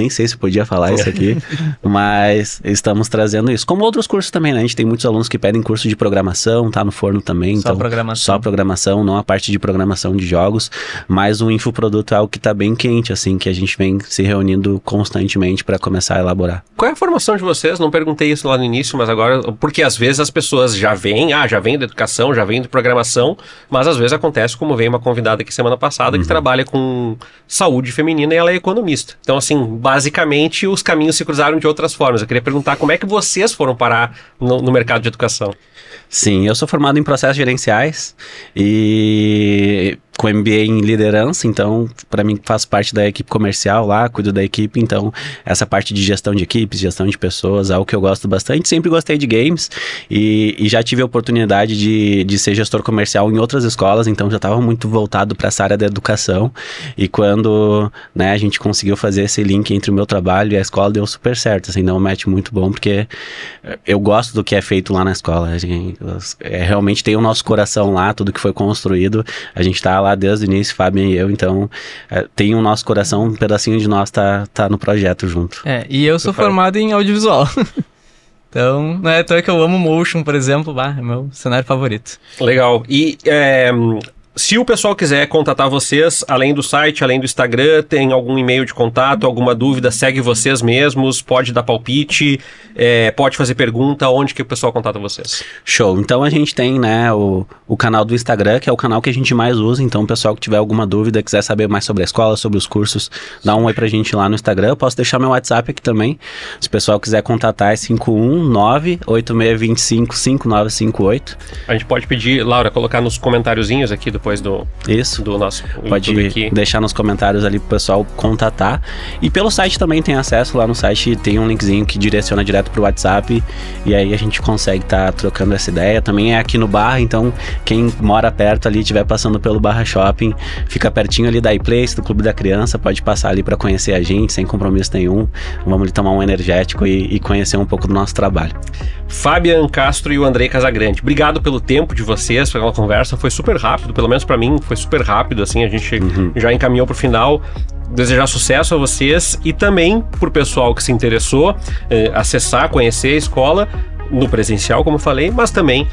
sei se podia falar isso aqui, mas estamos trazendo isso. Como outros cursos também, né? A gente tem muitos alunos que pedem curso de programação, tá no forno também. Só então, programação. Só programação, não a parte de programação de jogos, mas o infoproduto é algo que está bem quente, assim, que a gente vem se reunindo constantemente para começar a elaborar. Qual é a formação de vocês? Não perguntei isso lá no início, mas agora, porque às vezes as pessoas já vêm da educação, já vem de programação, mas às vezes acontece, como veio uma convidada aqui semana passada, que trabalha com saúde feminina e ela é economista. Então, assim, basicamente os caminhos se cruzaram de outras formas. Eu queria perguntar como é que vocês foram parar no mercado de educação? Sim, eu sou formado em processos gerenciais e com MBA em liderança, então para mim faço parte da equipe comercial lá, cuido da equipe, então essa parte de gestão de equipes, gestão de pessoas, é algo que eu gosto bastante, sempre gostei de games e já tive a oportunidade de ser gestor comercial em outras escolas, então já estava muito voltado para essa área da educação e quando, né, a gente conseguiu fazer esse link entre o meu trabalho e a escola, deu super certo, assim, deu um match muito bom, porque eu gosto do que é feito lá na escola, a gente, realmente tem o nosso coração lá, tudo que foi construído, a gente tá lá desde o início, Fábio e eu, então tem o nosso coração, um pedacinho de nós tá no projeto junto. E eu sou formado em audiovisual. Então, não é à toa que eu amo motion, por exemplo, é meu cenário favorito. Legal. E se o pessoal quiser contatar vocês, além do site, além do Instagram, tem algum e-mail de contato, alguma dúvida, segue vocês mesmos, pode dar palpite, pode fazer pergunta, onde que o pessoal contata vocês? Show. Então a gente tem, né, o canal do Instagram, que é o canal que a gente mais usa, então o pessoal que tiver alguma dúvida, quiser saber mais sobre a escola, sobre os cursos, dá um oi pra gente lá no Instagram. Eu posso deixar meu WhatsApp aqui também, se o pessoal quiser contatar, é 519-8625-5958. A gente pode pedir, Laura, colocar nos comentáriozinhos aqui depois do nosso pode YouTube aqui. Deixar nos comentários ali pro pessoal contatar. E pelo site também tem acesso, lá no site tem um linkzinho que direciona direto pro WhatsApp e aí a gente consegue estar trocando essa ideia. Também é aqui no Barra, então quem mora perto ali, estiver passando pelo Barra Shopping, fica pertinho ali da iPlace, do Clube da Criança, pode passar ali para conhecer a gente, sem compromisso nenhum. Vamos ali tomar um energético e conhecer um pouco do nosso trabalho. Fabian Castro e o Andrei Casagrande, obrigado pelo tempo de vocês, pela conversa, foi super rápido, pelo menos para mim foi super rápido, assim, a gente já encaminhou pro final. Desejar sucesso a vocês e também pro pessoal que se interessou, acessar, conhecer a escola. no presencial, como eu falei, mas também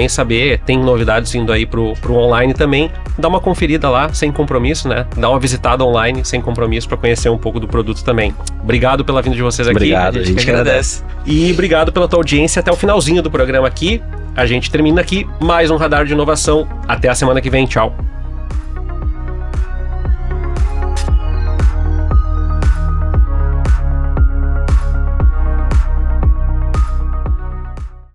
saber, tem novidades indo aí pro online também, dá uma conferida lá, sem compromisso, né? Dá uma visitada online, sem compromisso, para conhecer um pouco do produto também. Obrigado pela vinda de vocês aqui. Obrigado, a gente agradece. E obrigado pela tua audiência até o finalzinho do programa aqui. A gente termina aqui mais um Radar de Inovação. Até a semana que vem. Tchau.